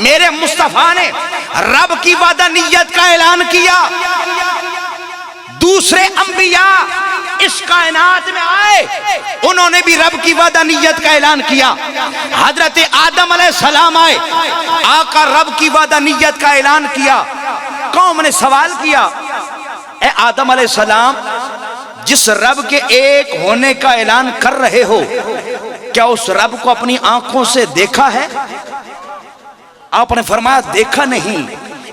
میرے مصطفیٰ نے رب کی وحدانیت کا اعلان کیا، دوسرے انبیاء اس کائنات میں آئے، انہوں نے بھی رب کی وحدانیت کا اعلان کیا۔ حضرت آدم علیہ السلام آئے، آقا رب کی وحدانیت کا اعلان کیا۔ قوم نے سوال کیا، اے آدم علیہ السلام، جس رب کے ایک ہونے کا اعلان کر رہے ہو، کیا اس رب کو اپنی آنکھوں سے دیکھا ہے؟ آپ نے فرمایا دیکھا نہیں،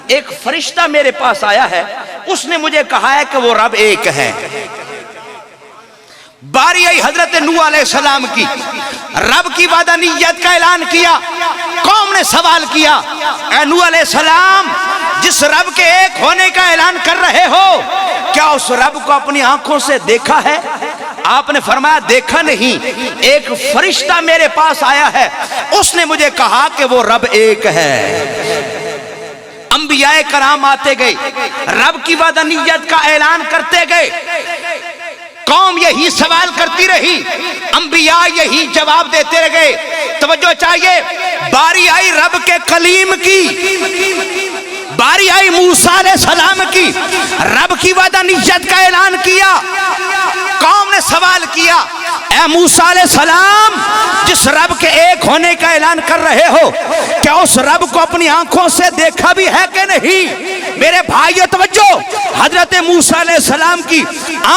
ایک فرشتہ میرے پاس آیا ہے، اس نے مجھے کہا ہے کہ وہ رب ایک ہے۔ باری آئی حضرت نوح علیہ السلام کی، رب کی وحدانیت کا اعلان کیا۔ قوم نے سوال کیا، اے نوح علیہ السلام، جس رب کے ایک ہونے کا اعلان کر رہے ہو، کیا اس رب کو اپنی آنکھوں سے دیکھا ہے؟ آپ نے فرمایا دیکھا نہیں، ایک فرشتہ میرے پاس آیا ہے، اس نے مجھے کہا کہ وہ رب ایک ہے۔ انبیاء کرام آتے گئے، رب کی وحدانیت کا اعلان کرتے گئے، قوم یہی سوال کرتی رہی، انبیاء یہی جواب دیتے رہے۔ توجہ چاہیے، باری آئی رب کے کلیم کی، باری آئی موسیٰ علیہ السلام کی، رب کی وحدانیت کا اعلان کیا۔ قوم نے سوال کیا، اے موسیٰ علیہ السلام، جس رب کے ایک ہونے کا اعلان کر رہے ہو، کیا اس رب کو اپنی آنکھوں سے دیکھا بھی ہے کہ نہیں؟ میرے بھائیو توجہ، حضرت موسیٰ علیہ السلام کی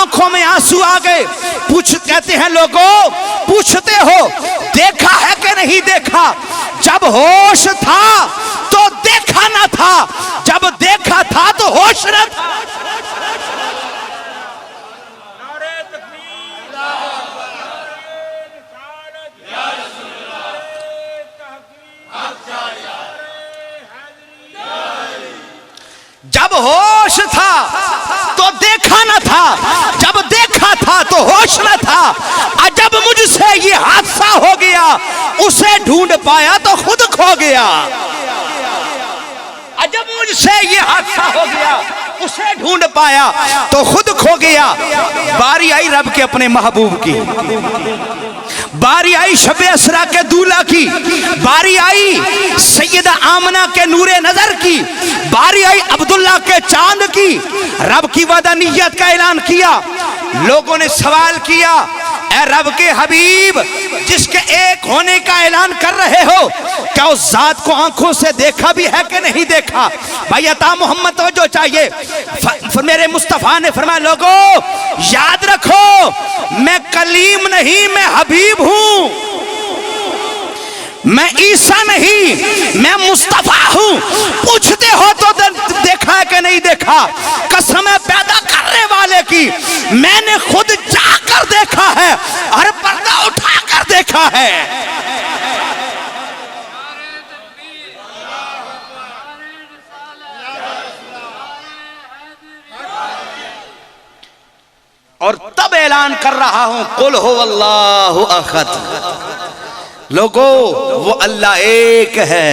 آنکھوں میں آنسو آ گئے۔ کہتے ہیں لوگوں، پوچھتے ہو دیکھا ہے کہ نہیں دیکھا؟ جب ہوش تھا تو دیکھا نہ تھا، جب دیکھا تھا تو ہوش نہ تھا۔ جب ہوش تھا تو دیکھا نہ تھا، جب دیکھا تھا تو ہوش نہ تھا۔ جب مجھ سے یہ حادثہ ہو گیا، اسے ڈھونڈ پایا تو خود کھو گیا۔ جب مجھ سے یہ حادثہ ہو گیا، اسے ڈھونڈ پایا تو خود کھو گیا۔ باری آئی رب کے اپنے محبوب کی، باری آئی شب اسرا کے دولہ کی، باری آئی سیدہ آمنہ کے نور نظر کی، باری آئی عبداللہ کے چاند کی، رب کی وحدانیت کا اعلان کیا۔ لوگوں نے سوال کیا، اے رب کے حبیب، جس کے ایک ہونے کا اعلان کر رہے ہو، کیا اس ذات کو آنکھوں سے دیکھا بھی ہے کہ نہیں دیکھا؟ بھائی عطا محمد توجہ چاہیے، میرے مصطفیٰ نے فرمایا لوگوں یاد رکھو، میں کلیم نہیں، میں حبیب ہوں، میں عیسیٰ نہیں، میں مصطفیٰ ہوں۔ پوچھتے ہو تو دیکھا ہے کہ نہیں دیکھا؟ قسم ہے پیدا کرنے والے کی، میں نے خود جا کر دیکھا ہے اور پردہ اٹھا کر دیکھا ہے۔ اور تب اعلان کر رہا ہوں قل هو اللہ احد، لوگو وہ اللہ ایک ہے،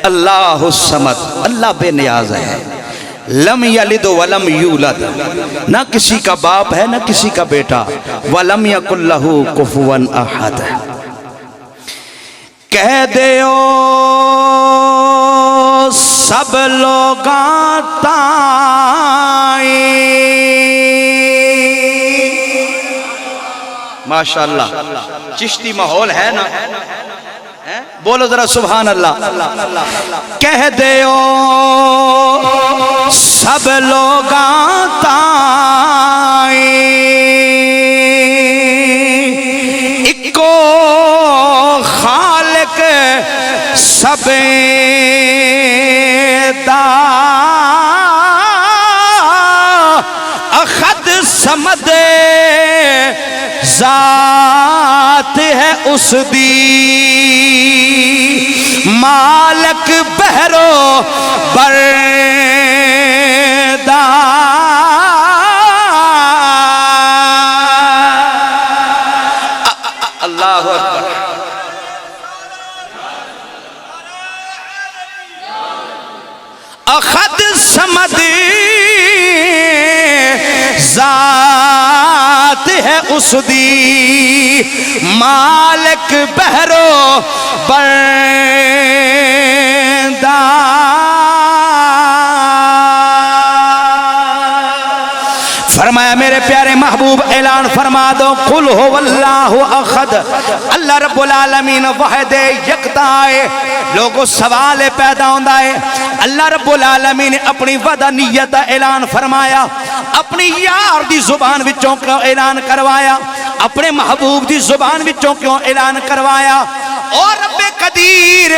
اللہ الصمد، اللہ بے نیاز ہے، لم یلد ولم یولد، نہ کسی کا باپ ہے نہ کسی کا بیٹا، ولم یکن لہ کفوا احد۔ کہہ دیو سب لوگاں تائیں، ماشاءاللہ چشتی ماحول ہے نا، بولو ذرا سبحان اللہ۔ کہہ دیو سب لوگاں تائیں، اکو خالق سب دا، احد صمد ذات ہے اس دی، مالک بہرو بردار۔ اللہ اکبر۔ احد صمد ذات ہے اس دی، مالک بہرو بردار۔ فرمایا میرے پیارے محبوب اعلان فرما دو قل هو اللہ احد اللہ رب العالمین واحد یکتا ہے. لوگوں سوال پیدا ہوتا ہے اللہ رب العالمین نے اپنی وحدانیت اعلان فرمایا, اپنی یار دی زبان وچوں کیوں اعلان کروایا, اپنے محبوب دی زبان وچوں کیوں اعلان کروایا. اور رب قدیر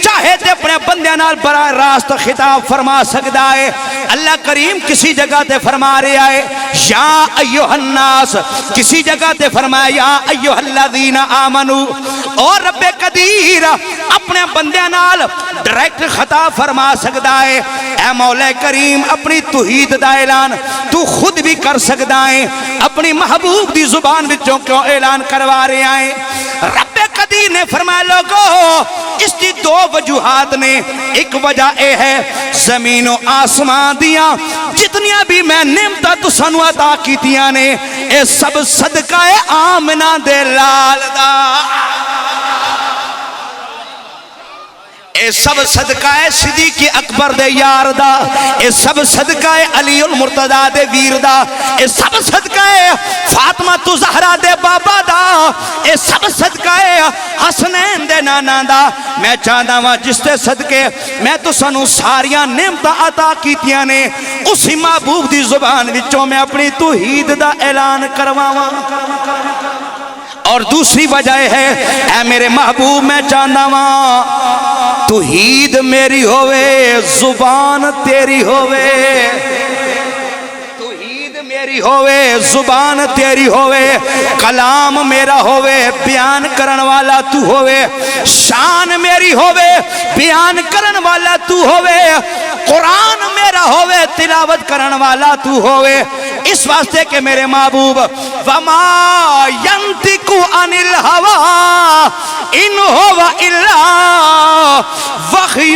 چاہے تے اپنے بندیاں نال براہ راست خطاب فرما سکتا ہے. اللہ کریم کسی جگہ تے فرما رہا ہے یا ایھا الناس, کسی جگہ تے فرمایا یا ایھا الذین آمنو. اور رب قدیر اپنے بندیاں نال ڈائریکٹ خطاب فرما سکتا ہے. اے مولا کریم اپنی توحید دا اعلان تو خود بھی کر سکتا ہے, اپنی محبوب دی زبان وچوں کیوں اعلان کروا رہے ہیں. رب قدیر نے فرمایا لوگو اس کی دو وجوہات نے. ایک وجہ اے ہے زمین و آسمان دیاں جتنیاں بھی میں نعمتاں تسانو عطا کیتیاں نے اے سب صدقہ آمنہ دے لال دا, اے سب صدقہ صدیق اکبر دے یار دا, اے سب صدقہ علی المرتضی دے ویر دا, اے سب صدقہ فاطمہ تو زہرا دے بابا دا, اے سب صدقہ حسنین دے نانا دا. میں چاہتا ہوں جس تے صدقے میں تو سنو ساریاں نعمتاں عطا کیتیاں نے اسی محبوب دی زبان وچوں میں اپنی توحید دا اعلان کرواواں. اور دوسری وجہ ہے اے میرے محبوب میں چاہتا ہوں توحید میری ہوئے زبان تیری ہوئے, توحید میری ہوئے زبان تیری ہوئے, کلام میرا ہوئے بیان کرن والا تو ہوئے, شان میری ہوئے بیان کرن والا تو ہوئے, قرآن میرا ہوئے تلاوت کرن والا تو ہوئے. اس واسطے کہ میرے محبوب وما ینطق عن الہوا ان هو الا وحی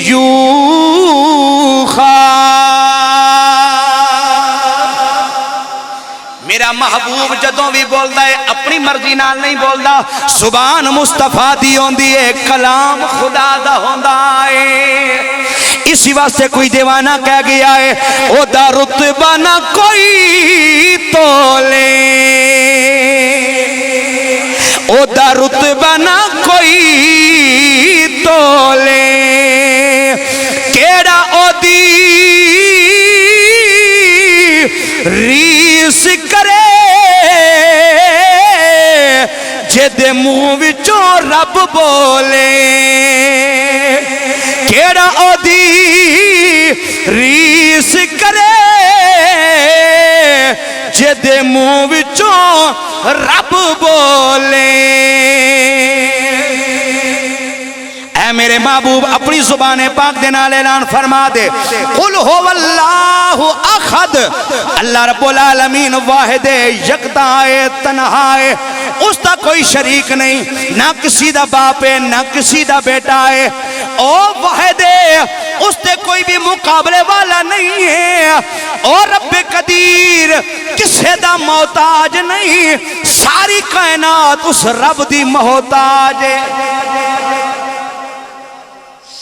یوحی. میرا محبوب جدوں بھی بولدا ہے اپنی مرضی نال نہیں بولدا, زبان مصطفیٰ دی ہوندی ہے, کلام خدا دا ہوندا ہے. اسی واسطے کوئی دیوانہ کہہ گیا ہے او دا رتبہ نہ کوئی تولے, او دا رتبہ نہ کوئی تولے, کیڑا او دی ریس کرے جد منہ وچوں رب بولے, کیڑا او دی ریس کرے جد منہ وچوں رب بولے. اے میرے محبوب اپنی زبان پاک دے نال اعلان فرما دے قل هو اللہ احد, اللہ رب العالمین واحد یکتا ہے, تنہا ہے, اس دا کوئی شریک نہیں, نہ کسی دا باپ ہے نہ کسی دا بیٹا ہے. او واحد ہے, اس تے کوئی بھی مقابلے والا نہیں ہے. اور رب قدیر کسے دا محتاج نہیں, ساری کائنات اس رب دی محتاج ہے.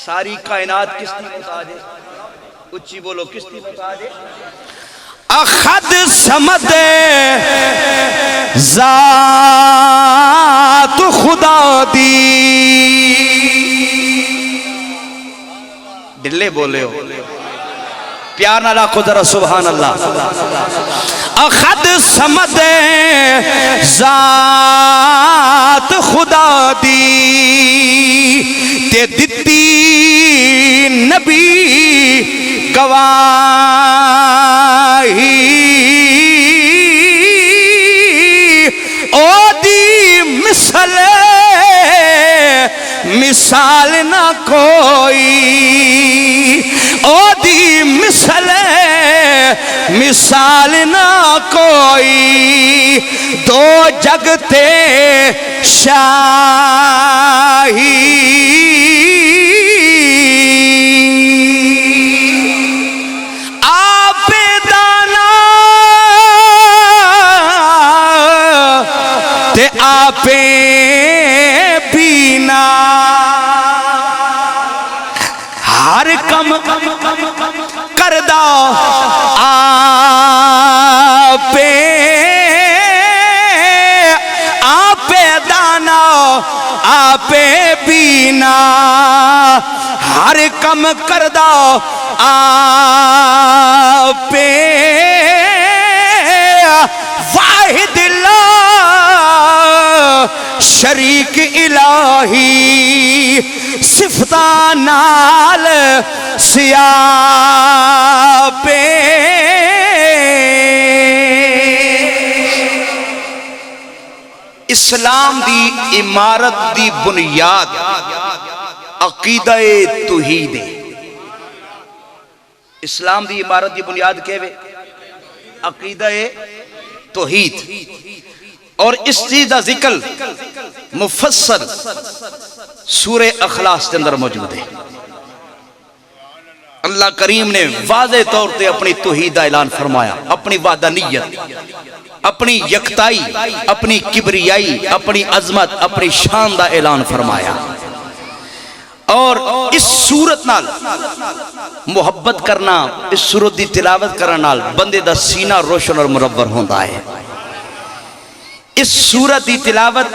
ساری کائنات کس کی محتاج ہے؟ اچھی بولو کس کی محتاج ہے؟ احد صمد ذات خدا دی. دلے بولے ہو پیار نہ لاکھو ذرا سبحان اللہ. احد صمد ذات خدا دی تے دتی نبی گواہی, او دی مثال نہ کوئی, او دی مثال نہ کوئی, دو جگتے شاہی. آپ دانا تے آپ پینا, ہر کم کردہ آپ دانا آپ بینا ہر کم کردہ آپ واحد اللہ شریک الہی صفتان نال سیاپے اسلام دی عمارت دی بنیاد عقیدہ توحید ہے۔ اسلام دی عمارت دی بنیاد کیا ہے؟ عقیدہ توحید۔ اور اس چیز دا ذکر مفصل سورہ اخلاص کے اندر موجود ہے۔ اللہ کریم نے واضح طور پہ اپنی توحید کا اعلان فرمایا، اپنی وحدانیت، اپنی یکتائی، اپنی کبریائی، اپنی عظمت، اپنی شان کا اعلان فرمایا۔ اور اس صورت نال محبت کرنا، اس صورت دی تلاوت کرنا نال بندے دا سینہ روشن اور منور ہوتا ہے۔ اس صورت دی تلاوت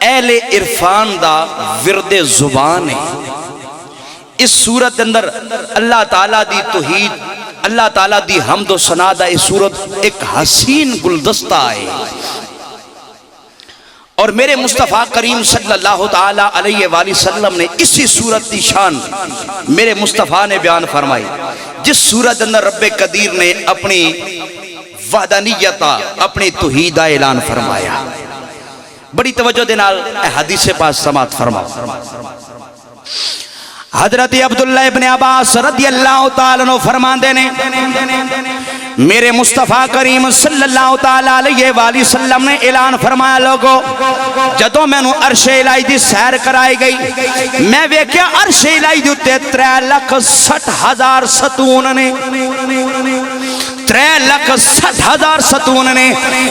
اہل عرفان دا ورد زبان ہے۔ اس صورت اندر اللہ تعالیٰ دی توحید، اللہ تعالیٰ دی حمد و ثنا دا اس صورت ایک حسین گلدستہ ہے۔ اور میرے مصطفیٰ کریم صلی اللہ تعالیٰ علیہ وآلہ وسلم نے اسی صورت کی شان میرے مصطفیٰ نے بیان فرمائی، جس صورت اندر رب قدیر نے اپنی وحدانیت، اپنی توحید کا اعلان فرمایا۔ بڑی توجہ دے نال حدیث پاک سماعت فرماؤ۔ حضرت عبداللہ ابن عباس رضی اللہ تعالیٰ عنہ فرماندے نے، میرے مصطفیٰ کریم صلی اللہ تعالیٰ علیہ وآلہ وسلم نے اعلان فرمایا، لوگو جدوں میں نو عرش الہی دی سیر کرائی گئی، میں ویکھیا عرش الہی دی اتے 3,60,000 ستون نے، 3,60,000 ستون نے۔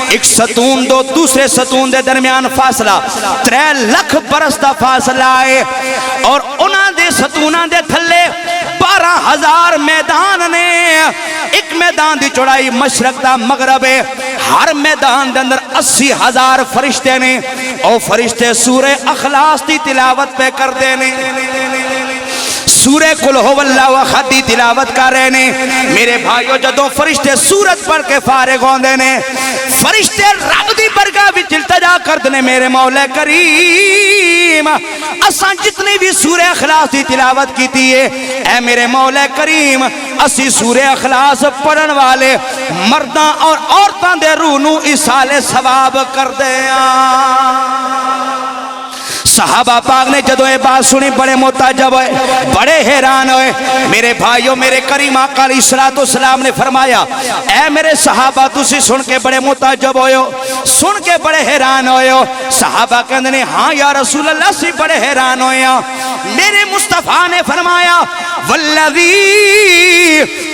ایک ستون دو دوسرے ستون دے درمیان فاصلہ 3 لکھ برس دا فاصلہ ہے، اور انہاں دے ستوناں دے تھلے 12,000 میدان نے۔ ایک میدان دی چوڑائی مشرق دا مغرب ہے، ہر میدان دے اندر 80,000 فرشتے نے، اور فرشتے سورہ اخلاص دی تلاوت پہ کر دینے، سورہ قل ہو اللہ احد دی تلاوت کر رہے نے۔ میرے بھائیو جدوں فرشتے سورت پڑھ کے فارغ ہوندے نے، فرشتے رب دی برگاہ وچ التجا کردے نے، میرے مولا کریم اساں جتنی بھی سورہ اخلاص دی تلاوت کیتی ہے، اے میرے مولا کریم اسی سورہ اخلاص پڑھن والے مرداں اور عورتاں دے روح نو ایصال ثواب کر دیاں۔ صحابہ پاک نے جدو یہ بات سنی بڑے متعجب ہوئے، بڑے حیران ہوئے۔ میرے بھائیوں، میرے کریم آقا علیہ السلام نے فرمایا، اے میرے صحابہ تسی سن کے بڑے متعجب ہوئے ہو، سن کے بڑے حیران ہوئے ہو؟ صحابہ کہندے نے ہاں یا رسول اللہ سی بڑے حیران ہوئے ہیں۔ میرے مصطفیٰ نے فرمایا، والذی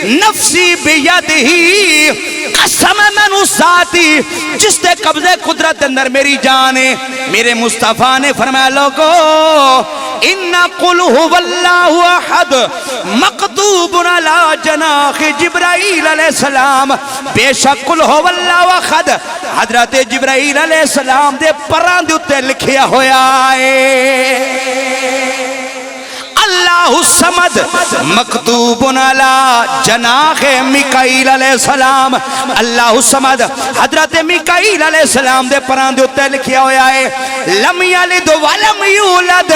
نفسی بیدہی، قسم من اس ذاتی جس دے قبضے قدرت اندر میری جان ہے۔ میرے مصطفیٰ نے فرمایا، لوگو ان قل هو اللہ احد مکتوب علی جناح جبرائیل علیہ السلام، بے شک قل هو اللہ احد حضرت جبرائیل علیہ السلام دے پراں دے اتے لکھیا ہویا ہے۔ اللہ الصمد مکتوب علی جناح میکائیل علیہ السلام، اللہ الصمد حضرت میکائیل علیہ السلام دے پران دے اتے لکھیا ہویا ہے۔ لم یلد ولم یولد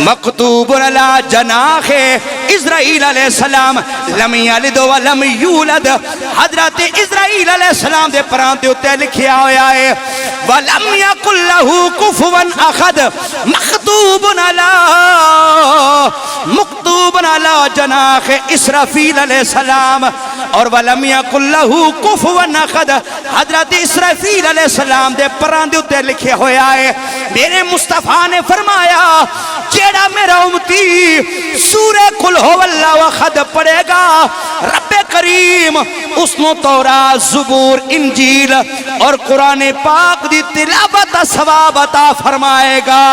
مکتوب علی جناح اسرائیل علیہ السلام، لم یلد ولم یولد حضرت اسرائیل علیہ السلام دے پران دے اتے لکھیا ہویا ہے۔ ولم یکن لہ کفوا احد مکتوب علی جناح اسرافیل علیہ السلام، اور ولم یکن لہ کفوا احد حضرت اسرافیل علیہ السلام دے پران دے اتے لکھے ہویا ہے۔ میرے مصطفیٰ نے فرمایا، جیڑا میرا امتی سورہ قل ہو اللہ احد پڑھے گا، رب کریم اس نو تورات، زبور، انجیل اور قرآن پاک دی تلاوت ثواب عطا فرمائے گا۔